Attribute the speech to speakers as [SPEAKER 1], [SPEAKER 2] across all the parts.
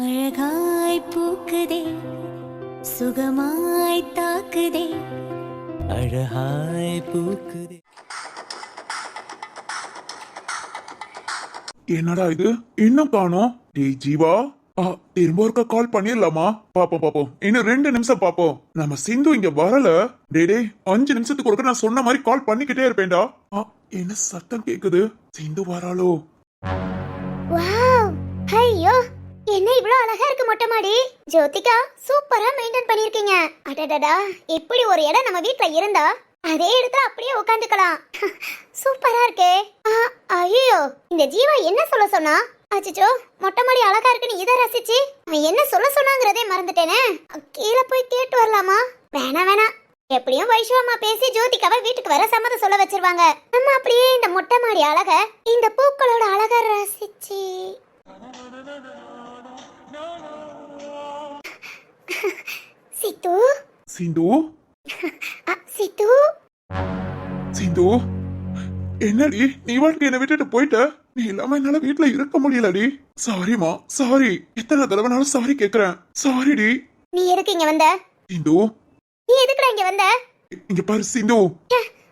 [SPEAKER 1] அழகாய் பூக்குதே சுகமாய் தாக்குதே அழகாய் பூக்குதே.
[SPEAKER 2] என்னடா இது இன்னும் காணோம்? டேய் ஜீவா, திரும்ப ஒருக்கா கால் பண்ணிடலாமா? பாப்போம் இன்னும் 2 நிமிஷம் பாப்போம். நம்ம சிந்து இங்க வரல. டே 5 நிமிஷத்துக்கு ஒருக்க நான் சொன்ன மாதிரி கால் பண்ணிக்கிட்டே இருப்பேன்டா. என்ன சத்தம் கேக்குது? சிந்து வராளோ?
[SPEAKER 3] வாவ், ஐயோ என்ன இவ்ளோ அழகா இருக்கு மொட்டை மாடி. ஜோதிகா சூப்பரா மெயின்டைன் பண்ணிருக்கீங்க. அடடடா, இப்படி ஒரு இடம் நம்ம வீட்ல இருந்தா அதே இடத்துல அப்படியே உட்காந்துக்கலாம். சூப்பரா இருக்கே. ஐயோ, இந்த ஜீவா என்ன சொல்ல சொன்னா? அச்சோ, மொட்டை மாடி அழகா இருக்குன்னு இதை ரசிச்சு அவன் என்ன சொல்ல சொன்னாங்கிறதே மறந்துட்டேனே. கீழே போய் கேட்டு வரலாமா? வேணாம், எப்படியும் வைஷ்வமா பேசி ஜோதிகாவை வீட்டுக்கு வர சம்மதம் சொல்ல வச்சிருவாங்க. நம்ம அப்படியே இந்த மொட்டை மாடி அழக, இந்த பூக்களோட அழக ரசிச்சு சித்து
[SPEAKER 2] சிந்து
[SPEAKER 3] சித்து
[SPEAKER 2] சிந்து, என்னடி நீ வாட்டுக்கு என்ன விட்டுட்டு போயிட்ட? நீ இல்லாம என்னால வீட்டுல இருக்க முடியலடி. சாரிமா, சாரி. எத்தனை தடவைனாலும் சாரி கேக்குறேன். சாரிடி.
[SPEAKER 3] நீ எதுக்கு இங்க வந்த?
[SPEAKER 2] சிந்து,
[SPEAKER 3] நீ எதுக்குடா இங்க வந்த?
[SPEAKER 2] இங்க பாரு சிந்து,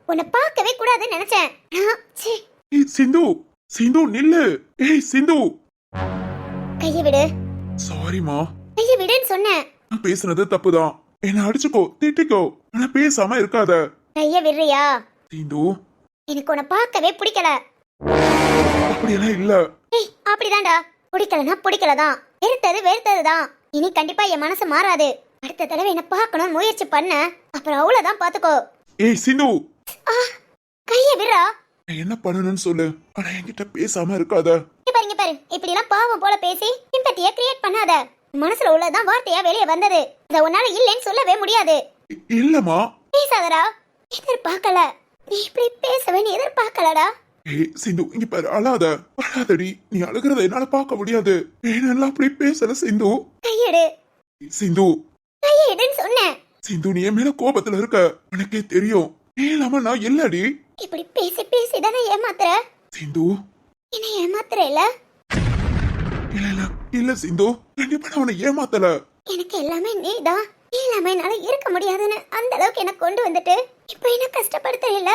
[SPEAKER 3] உன்னை பார்க்கவே கூடாதுன்னு நினைச்சேன்.
[SPEAKER 2] சிந்து, சிந்து நில்லு. ஏய் சிந்து,
[SPEAKER 3] கைய விடு.
[SPEAKER 2] சாரிமா.
[SPEAKER 3] கைய விடுன்னு சொன்னேன்.
[SPEAKER 2] நான் பேசுனது தப்புதான். என்ன அடிச்சுக்கோ, திட்டிக்கோ, ஆனா பேசாம இருக்காத.
[SPEAKER 3] கைய விடுறியா?
[SPEAKER 2] சிந்து,
[SPEAKER 3] எனக்கு உன்னை பார்க்கவே பிடிக்கல.
[SPEAKER 2] அப்படியெல்லாம் இல்ல.
[SPEAKER 3] ஏய், அப்படிதான்டா. பிடிக்கலனா பிடிக்கலதான், வெறுத்ததுதான். இனி கண்டிப்பா என் மனசு மாறாது. அடுத்த தடவை என்ன பார்க்கணும்னு முயற்சி பண்ண, அப்புறம் அவ்வளவுதான், பாத்துக்கோ.
[SPEAKER 2] ஏய் சிந்து,
[SPEAKER 3] கைய விடுறா.
[SPEAKER 2] என்ன பண்ணணும்னு சொல்லு, ஆனா என்கிட்ட பேசாம இருக்காத.
[SPEAKER 3] இங்க பாரு, இப்படி எல்லாம் பாவம் போல பேசி சிம்பத்திய கிரியேட் பண்ணாத. மனசுல உள்ளதான் வார்த்தையா வெளியே வந்தது. இத உன்னால இல்லைன்னு சொல்லவே முடியாது.
[SPEAKER 2] இல்லம்மா.
[SPEAKER 3] பேசாதடா. எதிர்பார்க்கல, நீ இப்படி பேசவேன்னு எதிர்பார்க்கலடா.
[SPEAKER 2] ஏய் சிந்து, இங்க பாரு, அழாதடி. நீ அழுகிறத என்னால பார்க்க முடியாது. ஏனெல்லாம் அப்படி பேசல சிந்து.
[SPEAKER 3] கையெடு.
[SPEAKER 2] சிந்து,
[SPEAKER 3] கையெடுன்னு சொன்னேன்.
[SPEAKER 2] சிந்து, நீ என் மேல கோபத்துல இருக்க, உனக்கே தெரியும். இல்லாம நான் இல்லடி.
[SPEAKER 3] இப்படி பேசி பேசி தானே ஏமாத்துற.
[SPEAKER 2] சிந்து,
[SPEAKER 3] என்ன ஏமாத்துற இல்ல?
[SPEAKER 2] இல்ல சிந்து, கண்டிப்பா நான் உன்னை ஏமாத்தல.
[SPEAKER 3] எனக்கு எல்லாமே நீதான். நீ இல்லாம என்னால இருக்க முடியாதுன்னு அந்த அளவுக்கு என்ன கொண்டு வந்துட்டு இப்ப என்ன கஷ்டப்படுத்த இல்ல.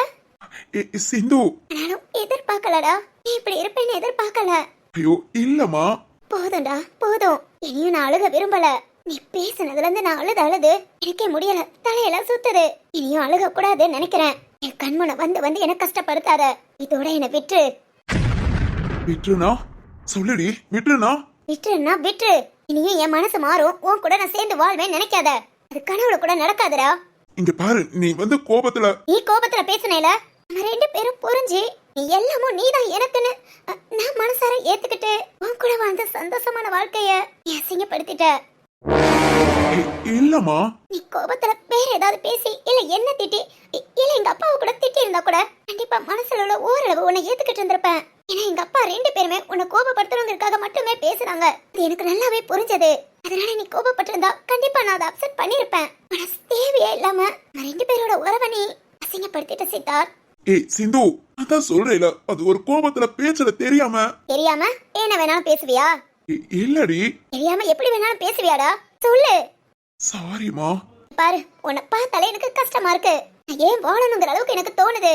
[SPEAKER 2] சிந்து,
[SPEAKER 3] ஆனாலும் எதிர்பார்க்கலடா. நீ இப்படி இருப்பேன்னு எதிர்பார்க்கல.
[SPEAKER 2] ஐயோ இல்லம்மா.
[SPEAKER 3] போதும்டா, போதும். இனியும் நான் அழுக விரும்பல. நீ பேசுனதுல இருந்து நான் அழுது எனக்கே முடியல. தலையெல்லாம் சுத்துது. இனியும் அழுக கூடாதுன்னு நினைக்கிறேன். என் கண்முனை வந்து என்ன கஷ்டப்படுத்தாத. இதோட என்ன விட்டுரு.
[SPEAKER 2] விட்டுருனா? சொல்லுடி, விட்டுருனா?
[SPEAKER 3] விட்டுருன்னா விட்டுரு. இனியும் என் மனசு மாறும். உன் கூட நான் சேர்ந்து வாழ்வேன் நினைக்காத. அது கனவுல கூட நடக்காதடா.
[SPEAKER 2] இங்க பாரு, நீ கோபத்துல
[SPEAKER 3] நீ கோபத்துல பேசுனேல, நம்ம 2 பேரும் புரிஞ்சு நீ எல்லாமும் நீதான் எனக்குன்னு நான் மனசார ஏத்துக்கிட்டு உன் கூட வாழ்ந்த சந்தோஷமான வாழ்க்கைய நீ அசிங்கப்படுத்திட்ட.
[SPEAKER 2] இல்லம்மா.
[SPEAKER 3] நீ கோபத்துல வேற ஏதாவது பேசி இல்ல என்ன திட்டி இல்ல எங்க அப்பாவை கூட திட்டி இருந்தா கூட கண்டிப்பா மனசுல உள்ள ஓரளவு உன்னை ஏத்துக்கிட்டு இருந்திருப்பேன். ஏன்னா எங்க அப்பா 2 பேருமே உன்னை கோபப்படுத்துறவங்களுக்காக மட்டுமே பேசுறாங்க. அது எனக்கு நல்லாவே புரிஞ்சது. அதனால நீ கோபப்பட்டிருந்தா கண்டிப்பா நான் அதை அப்செட் பண்ணிருப்பேன். ஆனா தேவையே இல்லாம நான் 2 பேரோட உறவை நீ அசிங்கப்படுத்திட்ட சித்தார்த்.
[SPEAKER 2] ஏய் சிந்து, அதான் சொல்றேல, அது ஒரு கோபத்துல பேச்சல தெரியாம
[SPEAKER 3] என்ன வேணாலும் பேசுவியா?
[SPEAKER 2] இல்லடி.
[SPEAKER 3] தெரியாம எப்படி வேணாலும் பேசுவியாடா? சொல்லு.
[SPEAKER 2] சாரிமா.
[SPEAKER 3] பாரு, உன்னை பார்த்தாலே எனக்கு கஷ்டமா இருக்கு. நான் ஏன் வாழணுங்கிற அளவுக்கு எனக்கு தோணுது.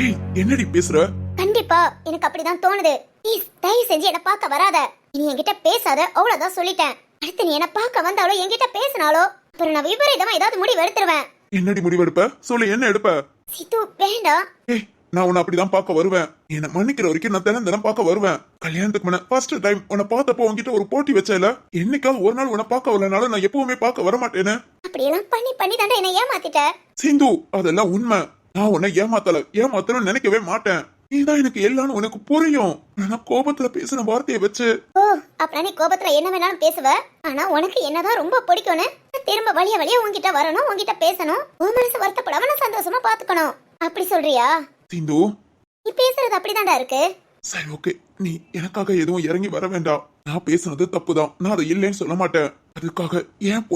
[SPEAKER 2] ஏய், என்னடி பேசுற?
[SPEAKER 3] கண்டிப்பா எனக்கு அப்படிதான் தோணுது. ப்ளீஸ் தயவு செஞ்சு என்ன பார்க்க வராத. நீ என்கிட்ட பேசாத, அவ்வளவுதான் சொல்லிட்டேன். அடுத்து நீ என்ன பார்க்க வந்தாலோ என்கிட்ட பேசினாலோ அப்புறம் நான் விபரீதமா ஏதாவது முடிவு எடுத்துருவேன்.
[SPEAKER 2] என்னடி முடிவெடுப்ப? சொல்லு, என்ன எடுப்ப?
[SPEAKER 3] சித்து வேண்டாம்.
[SPEAKER 2] ஏய், நான் உன்னை அப்படிதான் பார்க்க வருவேன். என்ன மன்னிக்கிற வரைக்கும் நான் தினம் பார்க்க வருவேன். கல்யாணத்துக்கு முன்ன ஃபர்ஸ்ட் டைம் உன்னை பார்த்தப்போ உன்கிட்ட ஒரு போட்டி வச்சல, என்னைக்காவது ஒரு நாள் உன்னை பார்க்க வரலனால நான் எப்பவுமே பார்க்க வர மாட்டேன்னு.
[SPEAKER 3] அப்படியெல்லாம் பண்ணி தாண்டா என்ன ஏமாத்திட்ட.
[SPEAKER 2] சிந்து, அதெல்லாம் உண்மை. நான் உன்னை ஏமாத்தணும்னு நினைக்கவே மாட்டேன். நீதான் எனக்கு எல்லாம் உனக்கு புரியும். நான் கோபத்துல பேசின வார்த்தையை வச்சு.
[SPEAKER 3] ஓ, அப்புறம் நீ கோபத்துல என்ன வேணாலும் பேசுவ. ஆனா உனக்கு என்னதான் ரொம்ப பிடிக்கும்னு திரும்ப வழிய உன்கிட்ட வரணும், உன்கிட்ட பேசணும், உன் மனசு வருத்தப்படாம நான் சந்தோஷமா பாத்துக்கணும். அப்படி சொல்றியா?
[SPEAKER 2] சிந்து,
[SPEAKER 3] நீ பேசுறது அப்படிதான்டா இருக்கு.
[SPEAKER 2] சரி, ஓகே. நீ எனக்காக எதுவும் இறங்கி வர வேண்டாம். நான் பேசுனது தப்புதான். நான் அதை இல்லைன்னு சொல்ல மாட்டேன். அதுக்காக ஏன்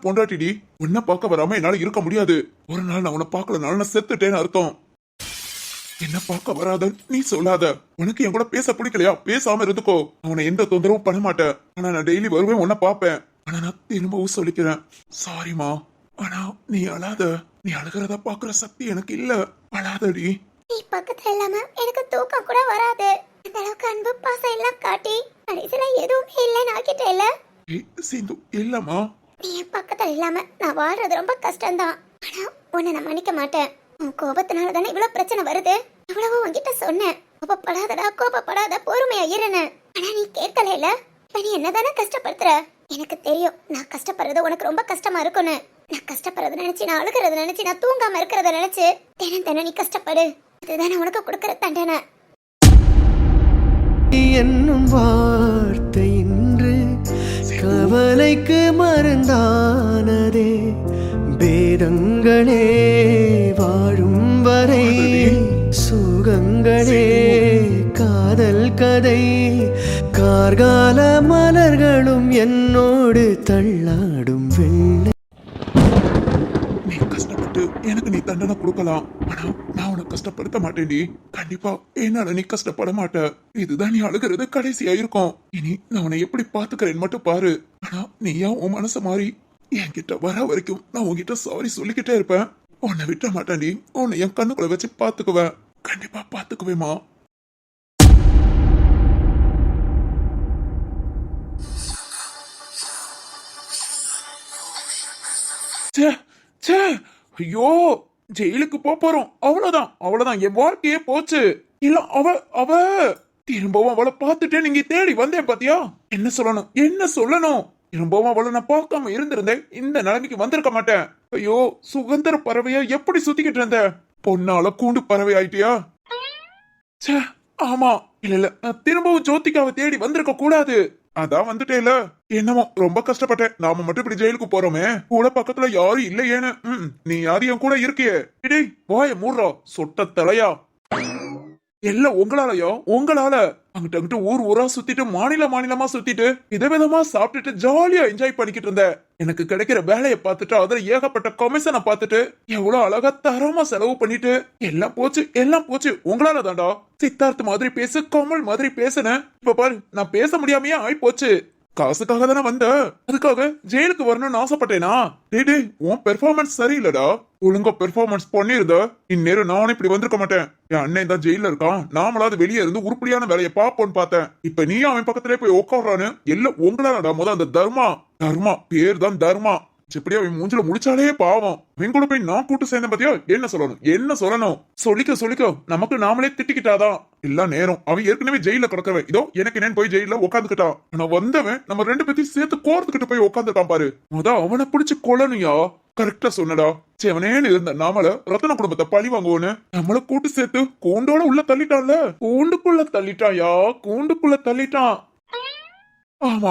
[SPEAKER 2] பொண்டாட்டிடி உன்னை பார்க்க வராம என்னால இருக்க முடியாது. ஒரு நாள் நான் உன்னை பார்க்கலனால நான் செத்துட்டேன்னு அர்த்தம். என்ன பார்க்க வராத நீ சொல்லாத. உனக்கு என் கூட பேச பிடிக்கலையா? பேசாம இருந்துக்கோ. அவனை எந்த தொந்தரவும் பண்ண மாட்டேன். ஆனா நான் டெய்லி வருவேன், உன்னை பாப்பேன். ஆனா நான் திரும்பவும் சொல்லிக்கிறேன், சாரிமா. ஆனா நீ அழாத. நீ அழுகிறத பாக்குற சக்தி எனக்கு இல்ல. அழாதடி.
[SPEAKER 3] நீ பக்கத்துல இல்லாம எனக்கு தூக்கம் கூட வராது. அந்த அளவுக்கு அன்பு பாசம் எல்லாம் காட்டி கடைசியில எதுவுமே இல்லைன்னு ஆக்கிட்ட இல்ல.
[SPEAKER 2] சிந்து இல்லம்மா.
[SPEAKER 3] நீ என் பக்கத்துல இல்லாம நான் வாழ்றது ரொம்ப கஷ்டம்தான். ஆனா உன்னை நான் மன்னிக்க மாட்டேன். உன் கோபத்தினால தானே இவ்வளவு பிரச்சனை வருது. இவ்வளவு உன்கிட்ட சொன்னேன், கோபப்படாதடா கோபப்படாத, பொறுமையா இருன்னு. ஆனா நீ கேட்கல இல்ல. இப்ப நீ என்னதானே கஷ்டப்படுத்துற. எனக்கு தெரியும் நான் கஷ்டப்படுறது உனக்கு ரொம்ப கஷ்டமா இருக்கும்னு. நான் கஷ்டப்படுறத நினைச்சு, நான் அழுகிறத நினைச்சு, நான் தூங்காம இருக்கிறத நினைச்சு தினம் தினம் நீ கஷ்டப்படு. இதுதானே உனக்கு கொடுக்கற தண்டனை.
[SPEAKER 4] என்னும் வார்த்தை இன்று கவலைக்கு மருந்தானதே. பேதங்களே வாழும் வரை சுகங்களே காதல் கதை. கார்கால மலர்களும் என்னோடு தள்ளாடும் வெள்ளை.
[SPEAKER 2] நீ கஷ்டப்பட்டு எனக்கு நீ தண்டனை கொடுக்கலாம். ஆனா நான் உனக்கு கஷ்டப்படுத்த மாட்டேன்டி. கண்டிப்பா என்னால நீ கஷ்டப்பட மாட்ட. இதுதான் நீ அழுகிறது கடைசியா இருக்கும். இனி நான் உன்னை எப்படி பாத்துக்கிறேன்னு மட்டும் பாரு. ஆனா நீ ஏன் உன் மனச மாறி என்கிட்ட வர வரைக்கும் நான் உன்கிட்ட சாரி சொல்லிக்கிட்டே இருப்பேன். உன்னை விட்ட மாட்டேன்டி. உன்னை என் கண்ணுக்குள்ள வச்சு பாத்துக்குவேன். கண்டிப்பா பாத்துக்குவேமா. ச்சே ச்சே, ஐயோ, ஜெயிலுக்கு போறோம். அவ்வளவுதான் அவ்வளவுதான், என் வாழ்க்கையே போச்சு. இல்ல அவ திரும்பவும் அவளை பார்த்துட்டே நீங்க தேடி வந்தேன் பாத்தியா. என்ன சொல்லணும் என்ன சொல்லணும். திரும்பவும் அவளை நான் பார்க்காம இருந்திருந்தேன் இந்த நிலைமைக்கு வந்திருக்க மாட்டேன். ஐயோ, சுதந்திர பறவையா எப்படி சுத்திக்கிட்டு இருந்த பொன்னால கூண்டு பறவை ஆயிட்டியா. ச்சே, ஆமா. இல்ல நான் திரும்பவும் ஜோதிகாவை தேடி வந்திருக்க கூடாது. அதான் வந்துட்டேல. என்னமோ ரொம்ப கஷ்டப்பட்டேன். நாம மட்டும் இப்படி ஜெயிலுக்கு போறோமே, கூட பக்கத்துல யாரும் இல்லையேன்னு. நீ யாரும் என் கூட இருக்கியே. டேய் வாய மூடுறா சொட்ட தலையா. எல்லாம் உங்களாலயோ, உங்களால. அங்கிட்ட அங்கிட்ட ஊர் ஊரா சுத்திட்டு மாநிலமா சுத்திட்டு விதவிதமா சாப்பிட்டுட்டு ஜாலியா என்ஜாய் பண்ணிக்கிட்டு இருந்த. எனக்கு கிடைக்கிற வேலையை பார்த்துட்டு அதுல ஏகப்பட்ட கமிஷனை பார்த்துட்டு எவ்வளவு அழகா தரமா செலவு பண்ணிட்டு எல்லாம் போச்சு உங்களால தாண்டா. சித்தார்த் மாதிரி பேசு, கமல் மாதிரி பேசுன. இப்ப பாரு நான் பேச முடியாமையே ஆயி போச்சு. காசுக்காக தானே வந்த. அதுக்காக ஜெயிலுக்கு வரணும்னு ஆசைப்பட்டேனா? டேய் உன் பெர்ஃபார்மன்ஸ் சரியில்லடா. ஒழுங்கா பெர்ஃபார்மன்ஸ் பண்ணிருந்த இந்நேரம் நானும் இப்படி வந்திருக்க மாட்டேன். என் அண்ணன் தான் ஜெயில இருக்கான், நாமளாவது வெளியே இருந்து உருப்படியான வேலையை பாப்போன்னு பார்த்தேன். இப்ப நீ அவன் பக்கத்திலே போய் உட்காடுறான்னு எல்லாம் உங்களாடா. அந்த தர்மா பேர் தான் தர்மா. எப்படியா அவன் மூஞ்சில முடிச்சாலே பாவம். அவன் கூட போய் நான் கூட்டு சேர்ந்தேன் பாத்தியா. என்ன சொல்லணும் சொல்லிக்க நமக்கு நாமளே திட்டிக்கிட்டாதான் எல்லாம் நேரம். அவன் ஏற்கனவே ஜெயில கிடக்கிறவன். இதோ எனக்கு என்னன்னு போய் ஜெயில உட்காந்துக்கிட்டான். ஆனா வந்தவன் நம்ம ரெண்டு பேத்தையும் சேர்த்து கோர்த்துக்கிட்டு போய் உட்காந்துட்டான் பாரு. அவனை பிடிச்சு கொள்ளணுயா. கரெக்டா சொன்னடா. அவனேன்னு இருந்த நாமள ரத்தன குடும்பத்தை பழி வாங்குவோன்னு நம்மள கூட்டு சேர்த்து கூண்டோட உள்ள தள்ளிட்டான்ல. கூண்டுக்குள்ள தள்ளிட்டான்.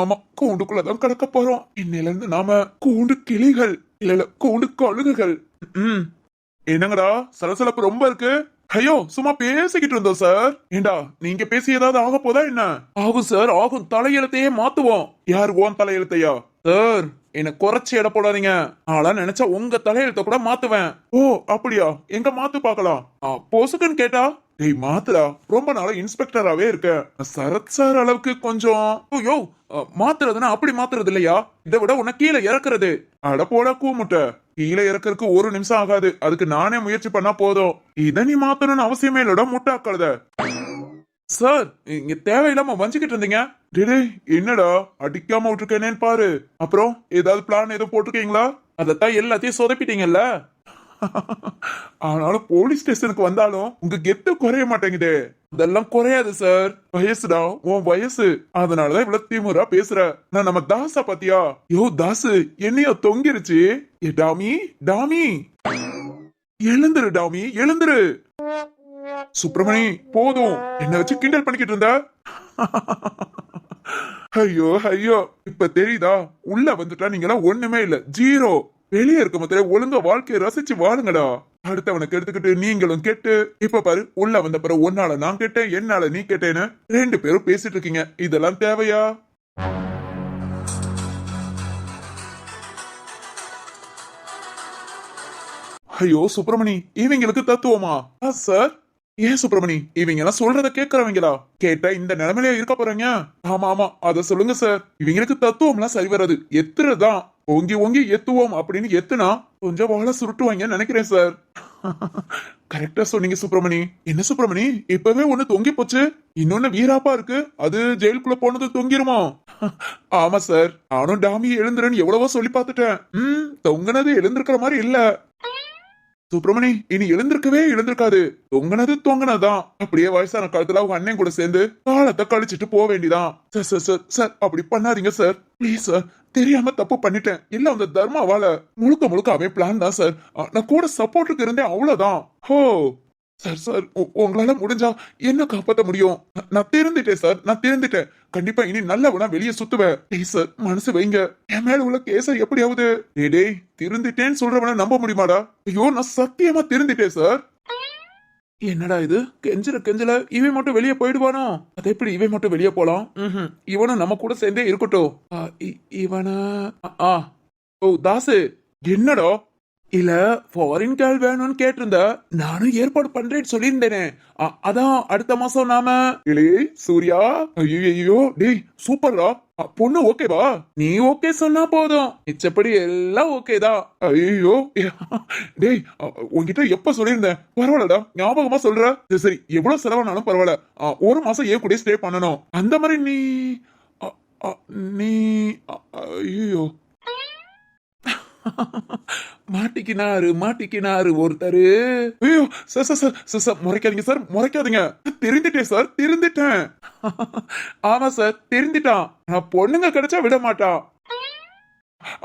[SPEAKER 2] ஆமா கூண்டுக்குள்ளதான் கிடக்க போறோம். இன்னையில இருந்து நாம கூண்டு கிளிகள் இல்ல கூண்டு கழுகுகள். என்னங்கடா சலசலப்பு ரொம்ப இருக்கு. ஐயோ சும்மா பேசிக்கிட்டு இருந்தோம் சார். ஏண்டா நீங்க பேசி ஏதாவது ஆக போதா என்ன? ஆகும் சார் ஆகும். தலையெழுத்தையே மாத்துவோம். யார் ஓன் தலையெழுத்தையா? சார் என்ன குறைச்சி எடை போடாதீங்க. நான்லாம் நினைச்சா உங்க தலையெழுத்த கூட மாத்துவேன். ஓ அப்படியா? எங்க மாத்து பாக்கலாம். போசுக்குன்னு கேட்டா டேய் மாத்துடா. ரொம்ப நாளா இன்ஸ்பெக்டராவே இருக்க. சரத் சார் அளவுக்கு கொஞ்சம் ஐயோ மாத்துறதுன்னா அப்படி மாத்துறது இல்லையா. இதை விட உன்னை கீழே இறக்குறது. அட போட கூமுட்ட. கீழே இறக்கறதுக்கு ஒரு நிமிஷம் ஆகாது. அதுக்கு நானே முயற்சி பண்ணா போதும். இதை நீ மாத்தணும்னு அவசியமே இல்லடா முட்டாக்களத. சார் இங்க தேவையில்லாம வஞ்சிக்கிட்டு இருந்தீங்க. டேய் என்னடா அடிக்காம விட்டுருக்கேனேன்னு பாரு. அப்புறம் ஏதாவது பிளான் எதுவும் போட்டிருக்கீங்களா? அதத்தான் எல்லாத்தையும் சொதப்பிட்டீங்கல்ல. ஆனாலும் போலீஸ் ஸ்டேஷனுக்கு வந்தாலும் உங்க கெத்து குறைய மாட்டேங்குதே. அதெல்லாம் குறையாது சார். வயசுடா உன் வயசு. அதனாலதான் இவ்வளவு திமுறா பேசுற. நான் நம்ம தாசா பாத்தியா? யோ தாசு என்னையோ தொங்கிருச்சு. ஏ டாமி எழுந்துரு டாமி எழுந்துரு. சுப்பிரமணி போதும். என்ன வச்சு கிண்டல் பண்ணிக்கிட்டு இருந்த. ஐயோ இப்ப தெரியுதா? உள்ள வந்துட்டா நீங்க ஒண்ணுமே இல்ல, ஜீரோ. வெளியே இருக்க முதல்ல ஒழுங்கா வாழ்க்கையை ரசிச்சு வாழுங்கடா. அடுத்தவனுக்கு எடுத்துக்கிட்டு நீங்களும் கெட்டு. இப்ப பாரு உள்ள வந்த பிறகு ஒன்னால நான் கேட்டேன், என்னால நீ கேட்டேன்னு ரெண்டு பேரும் பேசிட்டு இருக்கீங்க. இதெல்லாம் தேவையா? ஐயோ சுப்பிரமணி இவங்களுக்கு தத்துவமா? சார் ஏன் சுப்பிரமணி இவங்க எல்லாம் சொல்றத கேக்குறவங்களா? கேட்டா இந்த நிலைமையில இருக்க போறீங்க? ஆமா ஆமா அத சொல்லுங்க சார். இவங்களுக்கு தத்துவம் எல்லாம் சரி வராது, எத்துறதுதான். ஓங்கி ஓங்கி எத்துவோம் அப்படின்னு எத்துனா கொஞ்சம் வாழ சுருட்டுவாங்கன்னு நினைக்கிறேன் சார். கரெக்டா சொன்னீங்க சுப்பிரமணி. என்ன சுப்பிரமணி இப்பவே ஒண்ணு தொங்கி போச்சு, இன்னொன்னு வீராப்பா இருக்கு, அது ஜெயிலுக்குள்ள போனது தொங்கிருமா? ஆமா சார், நானும் டாமி எழுந்துறேன்னு எவ்வளவோ சொல்லி பார்த்துட்டேன். தொங்குனது எழுந்திருக்கிற மாதிரி இல்ல சுப்பிரமணி. இனி எழுந்திருக்காது, தொங்குனதுதான். அப்படியே வயசான காலத்துல அவங்க அண்ணன் கூட சேர்ந்து காலத்தை கழிச்சிட்டு போக வேண்டியதான். சார் சார் சார் சார் அப்படி பண்ணாதீங்க சார், ப்ளீஸ் சார். தெரியாம தப்பு பண்ணிட்டேன், இல்ல அந்த தர்மாவால. முழுக்க முழுக்க அவன் பிளான் தான் சார். நான் கூட சப்போர்ட்டுக்கு இருந்தேன், அவ்வளவுதான். ஹோ சார் சார் உங்களால முடிஞ்சா என்ன காப்பாத்த முடியும்? நான் திருந்துட்டேன் சார், நான் திருந்துட்டேன். கண்டிப்பா இனி நல்லவனா வெளியே சுத்துவேன். ப்ளீஸ் சார் மனசு வைங்க. என் மேல உள்ள கேஸ எப்படியாவது. டேய் திருந்துட்டேன்னு சொல்றவன நம்ப முடியுமாடா? ஐயோ நான் சத்தியமா திருந்துட்டேன் சார். என்னடா இது கெஞ்சல இவன் மட்டும் வெளியே போயிடுவானோ? அது எப்படி இவன் மட்டும் வெளியே போலாம்? இவனும் நம்ம கூட சேர்ந்தே இருக்கட்டும். இவன ஓ தாசு என்னடா? இல்ல ஃபாரின் கேர்ள் வேணும்னு கேட்டிருந்த, நானும் ஏற்பாடு பண்றேன்னு சொல்லியிருந்தேனே. அதான் அடுத்த மாசம் நாம. இல்லே சூர்யா, ஐயோ டேய் சூப்பர்ரா. பொண்ணு ஓகேவா? நீ ஓகே சொன்னா போதும், மிச்சப்படி எல்லாம் ஓகே தான். ஐயோ டேய் உன்கிட்ட எப்ப சொல்லியிருந்தேன்? பரவாயில்லடா ஞாபகமா சொல்ற. சரி எவ்வளவு செலவானாலும் பரவாயில்ல, ஒரு மாசம் ஏன் கூட ஸ்டே பண்ணணும். அந்த மாதிரி நீ ஐயோ மாட்டிக்கினாரு ஒருத்தரு. ஐயோ சார் முறைக்காதீங்க சார், முறைக்காதீங்க. தெரிந்துட்டேன் சார், தெரிந்துட்டேன். ஆமா சார் தெரிந்துட்டான். நான் பொண்ணுங்க கிடைச்சா விட மாட்டான்.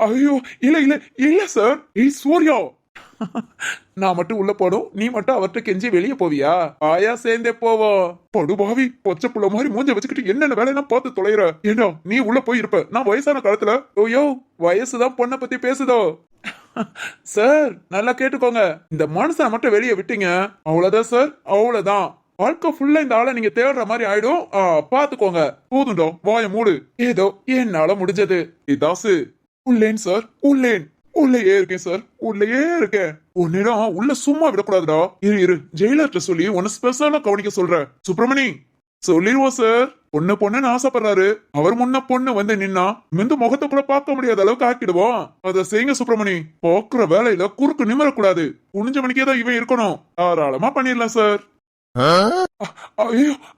[SPEAKER 2] ஐயோ இல்ல சார். ஏய் சூர்யா, நான் மட்டும் உள்ள போடும், நீ மட்டும் அவர்கிட்ட கெஞ்சி வெளியே போவியா? ஆயா சேர்ந்தே போவோம். படுபாவி பொச்ச புள்ள மாதிரி மூஞ்ச வச்சுக்கிட்டு என்னென்ன வேலையெல்லாம் பார்த்து தொலைற. ஏண்டா நீ உள்ள போய் இருப்ப, நான் வயசான காலத்துல. ஓயோ வயசுதான் பொண்ணை பத்தி பேசுதோ. சார் நல்லா கேட்டுக்கோங்க, இந்த மனுஷனை மட்டும் வெளியே விட்டீங்க அவ்வளவுதான் சார், அவ்வளவுதான். வாழ்க்கை ஃபுல்லா இந்த ஆளை நீங்க தேடுற மாதிரி ஆயிடும். பாத்துக்கோங்க. போதுண்டோ வாய மூடு. ஏதோ என்னால முடிஞ்சது. இதாசு உள்ளேன் சார், உள்ளேயே இருக்கேன் சார், உள்ளேயே இருக்கேன். உன்னிடம் உள்ள சும்மா விடக்கூடாதுடா. இரு ஜெயிலர்ட்ட சொல்லி உன்னை ஸ்பெஷலா கவனிக்க சொல்ற. சுப்பிரமணி சொல்லிடுவோம் சார். பொண்ணுன்னு ஆசைப்படுறாரு, அவர் முன்ன பொண்ணு வந்து நின்னா மிந்து முகத்தை கூட பார்க்க முடியாத அளவுக்கு ஆக்கிடுவோம். அதை செய்யுங்க சுப்பிரமணி. போக்குற வேலையில குறுக்கு நிமிரக்கூடாது, குனிஞ்ச மணிக்கே தான் இவன் இருக்கணும். தாராளமா பண்ணிடலாம் சார்.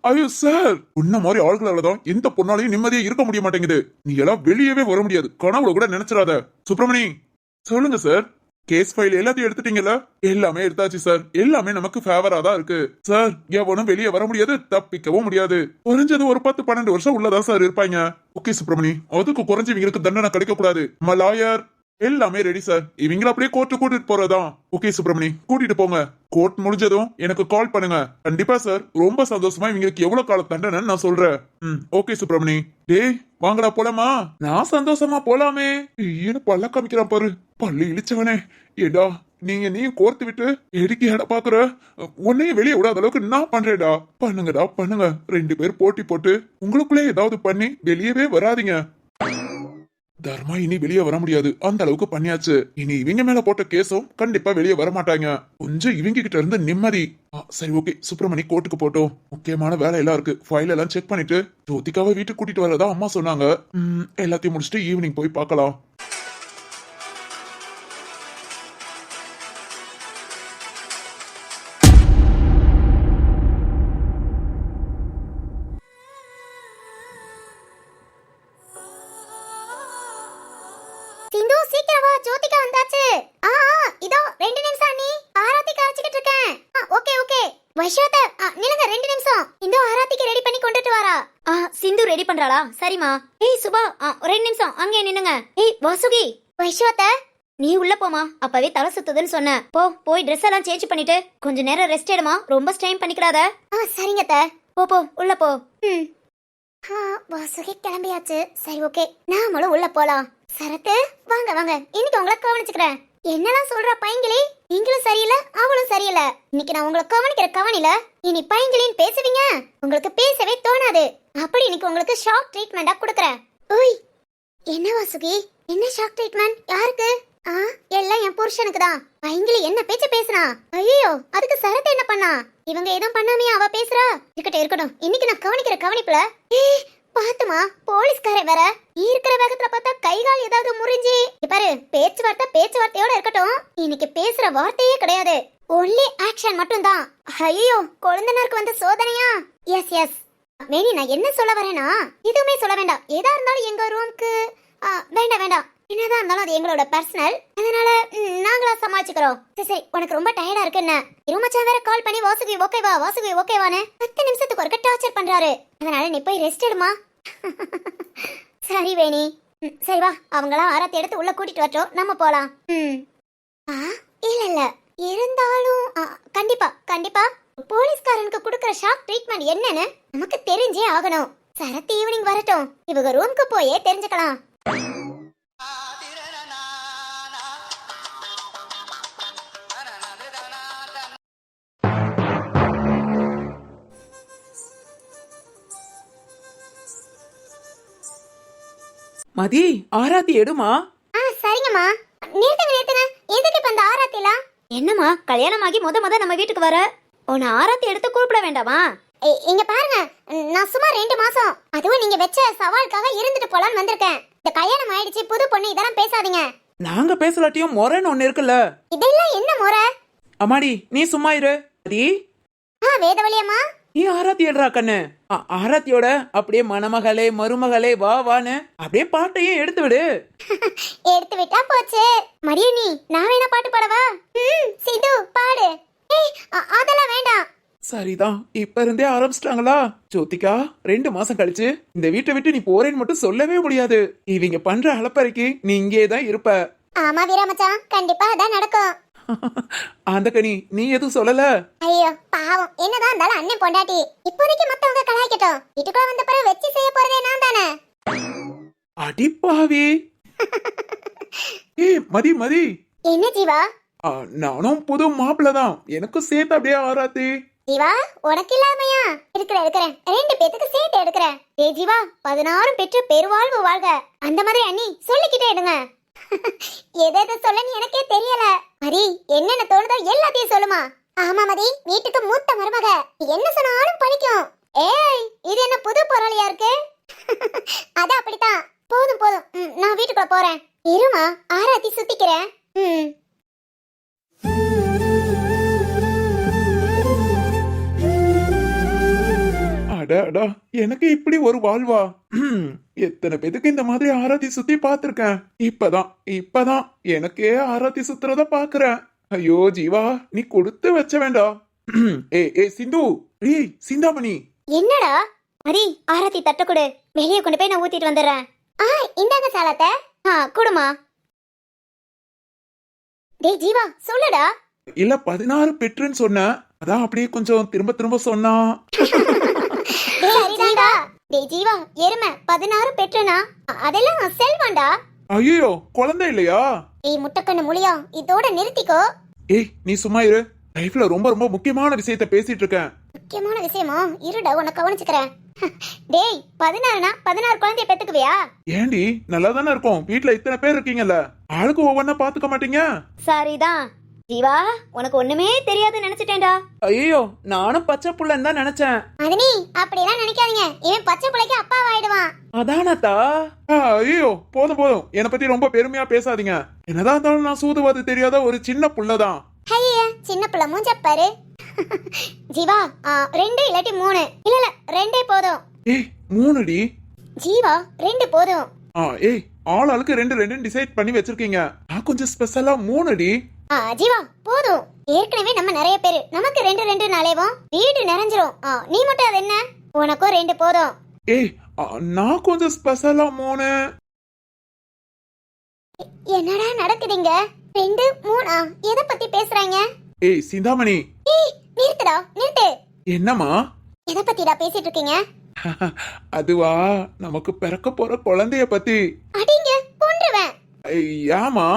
[SPEAKER 2] ஐயோ சார், உன்ன மாதிரி ஆள்களாலதான் எந்த பொண்ணாலையும் நிம்மதியா இருக்க முடிய மாட்டேங்குது. நீ எல்லாம் வெளியவே வர முடியாது, கனவுல கூட நினைச்சிடாத. சுப்பிரமணி சொல்லுங்க சார். கேஸ் ஃபைல் எல்லாத்தையும் எடுத்துட்டீங்கல்ல? எல்லாமே எடுத்தாச்சு சார், எல்லாமே நமக்கு ஃபேவரா தான் இருக்கு சார். எவனும் வெளியே வர முடியாது, தப்பிக்கவும் முடியாது. குறைஞ்சது ஒரு 10-12 வருஷம் உள்ளதான் சார் இருப்பாங்க. ஓகே சுப்பிரமணி, அதுக்கு குறைஞ்சவங்களுக்கு தண்டனை கிடைக்க கூடாது. லாயர் எல்லாமே ரெடி சார். இவங்கள அப்படியே கோர்ட்டு கூட்டிட்டு போறதான். ஓகே சுப்பிரமணி கூட்டிட்டு போங்க. கோர்ட் முடிஞ்சதும் எனக்கு கால் பண்ணுங்க. கண்டிப்பா சார், ரொம்ப சந்தோஷமா இவங்களுக்கு எவ்வளவு கால தண்டனை நான் சொல்றேன். ஓகே சுப்பிரமணி. டேய் வாங்கடா போலாமா? நான் சந்தோஷமா போலாமே. என்ன பல்ல காமிக்கிறான் பாரு, பள்ளி இழிச்சவனே. ஏடா நீ கோர்த்து விட்டு எடிக்கு இட பாக்குற, உன்னையும் வெளியே விடாத அளவுக்கு நான் பண்றேடா. பண்ணுங்க. 2 பேர் போட்டி போட்டு உங்களுக்குள்ளே ஏதாவது பண்ணி வெளியவே வராதிங்க. தர்மா இனி வெளியே வர முடியாது, அந்த அளவுக்கு பண்ணியாச்சு. இனி இவங்க மேல போட்ட கேஸும் கண்டிப்பா வெளியே வர மாட்டாங்க. கொஞ்சம் இவங்க கிட்ட இருந்து நிம்மதி. சரி ஓகே சுப்பிரமணி கோர்ட்டுக்கு போட்டோம். முக்கியமான வேலை எல்லாம் இருக்கு, ஃபைல் எல்லாம் செக் பண்ணிட்டு ஜோதிகாவை வீட்டுக்கு கூட்டிட்டு வரதா அம்மா சொன்னாங்க. எல்லாத்தையும் முடிச்சுட்டு ஈவினிங் போய் பார்க்கலாம்.
[SPEAKER 3] சிந்து சீக்கிரம் வா, ஜோதிகா வந்தாச்சு. இதோ 2 நிமிஷம் அண்ணி, ஆராத்தி காய்ச்சிட்டு இருக்கேன். ஓகே வைஷாத நில்லுங்க 2 நிமிஷம். இந்த ஆராத்திக்கு ரெடி பண்ணி கொண்டுட்டு வரா.
[SPEAKER 1] சிந்து ரெடி பண்றாளா? சரிமா. ஏய் சுபா 2 நிமிஷம் அங்கே நின்னுங்க. ஏய் வாசுகி.
[SPEAKER 3] வைஷாத
[SPEAKER 1] நீ உள்ள போமா, அப்பவே தலை சுத்துதுன்னு சொன்ன. போய் ட்ரெஸ் எல்லாம் சேஞ்ச் பண்ணிட்டு கொஞ்ச நேரம் ரெஸ்ட் எடுமா, ரொம்ப ஸ்ட்ரெயின் பண்ணிக்கிறாத.
[SPEAKER 3] சரிங்க அத்தை.
[SPEAKER 1] போ உள்ள போ.
[SPEAKER 3] வாசுகி கிளம்பியாச்சு. சரி ஓகே நாமளும் உள்ள போலாம். சரத்து வாங்க இன்னைக்கு உங்களை கவனிச்சுக்கிறேன். என்னெல்லாம் சொல்ற பையங்களே, நீங்களும் சரியில்லை அவளும் சரியில்லை. இன்னைக்கு நான் உங்களை கவனிக்கிற கவனில இனி பையங்களின் பேசுவீங்க, உங்களுக்கு பேசவே தோணாது. அப்படி இன்னைக்கு உங்களுக்கு ஷாக் ட்ரீட்மெண்டா கொடுக்கறேன். ஓய் என்ன வாசுகி, என்ன ஷாக் ட்ரீட்மெண்ட்? யாருக்கு? ஆ, எல்லாம் என் புருஷனுக்கு தான். பைங்கிலி என்ன பேச்ச பேசுனா? ஐயோ, அதுக்கு சரத் என்ன பண்ணா? இவங்க எதுவும் பண்ணாமையா அவ பேசுறா? இருக்கட்டும். இன்னைக்கு நான் கவனிக்கிற கவனிப்புல பாத்துமா, போலீஸ்காரே வேற. நீ இருக்கிற வேகத்துல பார்த்தா கை கால் ஏதாவது முறிஞ்சி. பாரு, பேச்சுவார்த்தையோட இருக்கட்டும். இன்னைக்கு பேசுற வார்த்தையே கிடையாது. ஒன்லி ஆக்ஷன் மட்டும் தான். ஐயோ, கொழுந்தனருக்கு வந்த சோதனையா? எஸ். மேனி, நான் என்ன சொல்ல வரேனா, எதுவுமே சொல்ல வேண்டாம். ஏதா இருந்தாலும் எங்க ரூம்க்கு வேண்டாம். என்னதான் இருந்தாலும் அது எங்களோட பர்சனல். அதனால நாங்களா சமாளிச்சுக்கிறோம். சரி, உனக்கு ரொம்ப டயர்டா இருக்கு என்ன? இருமச்சான் வேற கால் பண்ணி வாசுகி ஓகேவான்னு 10 நிமிஷத்துக்கு ஒருக்க டார்ச்சர் பண்றாரு. அதனால நீ போய் ரெஸ்ட் எடுமா. சரி வேணி. சரி வா, அவங்களா ஆராத்தி எடுத்து உள்ள கூட்டிட்டு வரட்டும், நம்ம போலாம். இல்ல இருந்தாலும் கண்டிப்பா போலீஸ்காரனுக்கு கொடுக்கற ஷாக் ட்ரீட்மெண்ட் என்னன்னு நமக்கு தெரிஞ்சே ஆகணும். சரத் ஈவினிங் வரட்டும், இவங்க ரூம்க்கு போயே தெரிஞ்சுக்கலாம்.
[SPEAKER 5] மதி, ஆராத்தி எடுமா.
[SPEAKER 3] சரிங்கம்மா. நிறுத்துங்க. எதுக்கு இப்ப அந்த ஆராத்திலாம்?
[SPEAKER 1] என்னம்மா, கல்யாணமாகி முத நம்ம வீட்டுக்கு வர உன்னை ஆராத்தி எடுத்து கூப்பிட வேண்டாமா?
[SPEAKER 3] இங்க பாருங்க, நான் சும்மா 2 மாசம் அதுவும் நீங்க வச்ச சவாலுக்காக இருந்துட்டு போலான்னு வந்திருக்கேன். இந்த கல்யாணம் ஆயிடுச்சு, புது பொண்ணு, இதெல்லாம் பேசாதீங்க.
[SPEAKER 5] நாங்க பேசலாட்டியும் முறைன்னு ஒண்ணு இருக்குல்ல.
[SPEAKER 3] இதெல்லாம் என்ன முறை?
[SPEAKER 5] அம்மாடி, நீ சும்மா இரு. மதி,
[SPEAKER 3] வேதவழி அம்மா.
[SPEAKER 5] நீ ஆராத்தி எடுறா கண்ணு. ஆராத்தியோட அப்படியே மணமகளே மருமகளே வா வான்னு அப்படியே பாட்டையும் எடுத்து விடு.
[SPEAKER 3] எடுத்து விட்டா போச்சு. மரியனி, நான் வேணா பாட்டு பாடவா? சிந்து பாடு. அதெல்லாம் வேண்டாம்.
[SPEAKER 5] சரிதான், இப்ப இருந்தே ஆரம்பிச்சிட்டாங்களா? ஜோதிகா, 2 மாசம் கழிச்சு இந்த வீட்டை விட்டு நீ போறேன்னு மட்டும் சொல்லவே முடியாது. இவங்க பண்ற அலப்பறைக்கு நீ இங்கே தான் இருப்ப.
[SPEAKER 3] ஆமா வீராமச்சான், கண்டிப்பா அதான் நடக்கும்.
[SPEAKER 5] அந்த கனி, நீ எதுவும் சொல்லல?
[SPEAKER 3] ஐயோ பாவம், என்னதான் இருந்தாலும் அண்ணன் பொண்டாட்டி. இப்போதைக்கு மத்தவங்க கலாய்க்கட்டும். வீட்டுக்குள்ள வந்த பிறகு வச்சு செய்ய போறதே நான் தானே.
[SPEAKER 5] அடிப்பாவி. மதி.
[SPEAKER 3] என்ன ஜீவா?
[SPEAKER 5] நானும் புது மாப்பிள்ள தான், எனக்கும் சேர்த்து அப்படியே ஆராத்தி.
[SPEAKER 3] ஜீவா, உனக்கு இல்லாமையா? எடுக்கிறேன் 2 பேத்துக்கு சேர்த்து எடுக்கிறேன். ஜீவா, 16 பெற்று பெருவாழ்வு வாழ்க. அந்த மாதிரி அண்ணி சொல்லிக்கிட்டே எடுங்க. எதை சொல்லன்னு எனக்கே தெரியல. மதி, என்னென்ன தோணுதோ எல்லாத்தையும் சொல்லுமா. ஆமா மதி, வீட்டுக்கு மூத்த மருமக, என்ன சொன்னாலும் பழிக்கும். ஏய், இது என்ன புது பொருளியா இருக்கு? அது அப்படித்தான். போதும் நான் வீட்டுக்குள்ள போறேன். இருமா, ஆராத்தி சுத்திக்கிறேன்.
[SPEAKER 2] அடா, எனக்கு இப்படி ஒரு வாழ்வா? எத்தனை பேத்துக்கு இந்த மாதிரி ஆராத்தி சுத்தி பாத்திருக்கேன். இப்பதான் எனக்கே ஆராத்தி சுத்துறத பாக்குறேன். ஐயோ ஜீவா, நீ கொடுத்து வச்ச வேண்டாம். ஏ சிந்து, சிந்தாமணி.
[SPEAKER 3] என்னடா?
[SPEAKER 1] மதி, ஆராத்தி தட்ட கொடு. வெளியே கொண்டு போய் நான் ஊத்திட்டு வந்துடுறேன்.
[SPEAKER 3] இந்தாங்க சாலத்தை.
[SPEAKER 1] கொடுமா.
[SPEAKER 3] டேய் ஜீவா, சொல்லுடா.
[SPEAKER 2] இல்ல 16 பெற்றுன்னு சொன்ன, அதான் அப்படியே கொஞ்சம் திரும்ப சொன்னா.
[SPEAKER 3] சரிதான்டா. டேய் ஜீவா, எருமை 16 பெற்றனா? அதெல்லாம் செல்வாண்டா.
[SPEAKER 2] ஐயோ, குழந்தை இல்லையா?
[SPEAKER 3] ஏய் முட்டக்கண்ணு முழியா, இதோட நிறுத்திக்கோ.
[SPEAKER 2] ஏய், நீ சும்மா இரு. லைஃப்ல ரொம்ப முக்கியமான விஷயத்த பேசிட்டு இருக்கேன்.
[SPEAKER 3] முக்கியமான விஷயமா? இருடா, உன்னை கவனிச்சுக்கிறேன். டேய், 16 குழந்தைய பெத்துக்குவியா?
[SPEAKER 2] ஏண்டி, நல்லா தானே இருக்கும். வீட்டுல இத்தனை பேர் இருக்கீங்கல்ல, ஆளுக்கு ஒவ்வொன்னா பாத்துக்க மாட்டீங்க?
[SPEAKER 1] சரிதான். ஜீவா, உனக்கு ஒண்ணுமே தெரியாது நினைச்சிட்டேன்டா.
[SPEAKER 5] ஐயோ, நானும் பச்சை புள்ளன்னு தான் நினைச்சேன்.
[SPEAKER 3] அதனி, அப்படிலாம் நினைக்காதீங்க. இவன் பச்சை பிள்ளைக்கு அப்பாவாயிடுவான்.
[SPEAKER 5] அதானத்தா?
[SPEAKER 2] ஐயோ, போதும். என்னை பத்தி ரொம்ப பெருமையா பேசாதீங்க. என்னதான் இருந்தாலும் நான் சூதுவாது தெரியாத ஒரு சின்ன புள்ளதான்.
[SPEAKER 3] ஐயா, சின்ன புள்ள மூஞ்ச பாரு. ஜீவா, 2 இல்லாட்டி 3. இல்ல 2 போதும்.
[SPEAKER 2] ஏய், 3டி.
[SPEAKER 3] ஜீவா, 2 போதும்.
[SPEAKER 2] ஏய், ஆளுக்கு 2 டிசைட் பண்ணி வச்சிருக்கீங்க. நான் கொஞ்சம் ஸ்பெஷலா 3டி.
[SPEAKER 3] ஜீவா, போதும். ஏற்கனவே நம்ம நிறைய பேரு, நமக்கு 2 நாளேவும் வீடு நிறைஞ்சிரும். நீ மட்டும் அது என்ன? உனக்கும் 2 போதும்.
[SPEAKER 2] ஏய், நான் கொஞ்சம் ஸ்பெஷலா 3.
[SPEAKER 3] என்னடா நடக்குதுங்க? 2, 3 எதை பத்தி பேசுறாங்க?
[SPEAKER 2] ஏய் சிந்தாமணி.
[SPEAKER 3] ஏய், நிறுத்து.
[SPEAKER 2] என்னம்மா?
[SPEAKER 3] எதை பத்திடா பேசிட்டு இருக்கீங்க?
[SPEAKER 2] அதுவா, நமக்கு பிறக்க போற குழந்தைய பத்தி.
[SPEAKER 3] அடிங்க, கொன்றுவேன்.
[SPEAKER 2] ஏமா,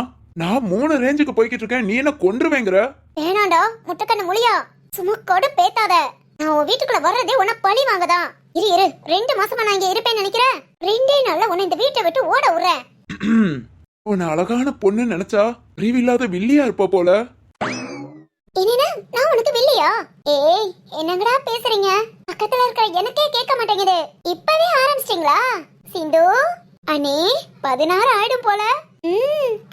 [SPEAKER 2] நான் 3 ரேஞ்சுக்கு போய்கிட்டு இருக்கேன், நீ என்ன கொன்றுவேங்கற?
[SPEAKER 3] வேணாண்டா, முட்டக்கண்ணு முழியா, சும்மா கொடு பேத்தாத. நான் உன் வீட்டுக்குள்ள வர்றதே உன்னை பழி வாங்கதான். இரு 2 மாசமா நான் இங்க இருப்பேன்னு நினைக்கிறேன். 2 நாள்ல உன்னை இந்த வீட்டை விட்டு ஓட விடுறேன்.
[SPEAKER 2] உன்னை அழகான பொண்ணு நினைச்சா அறிவில்லாத வில்லியா இருப்ப போல.
[SPEAKER 3] என்னன்னா நான் உனக்கு வில்லியா? ஏய் என்னங்கடா பேசுறீங்க? பக்கத்துல இருக்கிற எனக்கே கேட்க மாட்டேங்குது. இப்பவே ஆரம்பிச்சிட்டீங்களா? சிந்து அண்ணே 16 ஆயிடும் போல.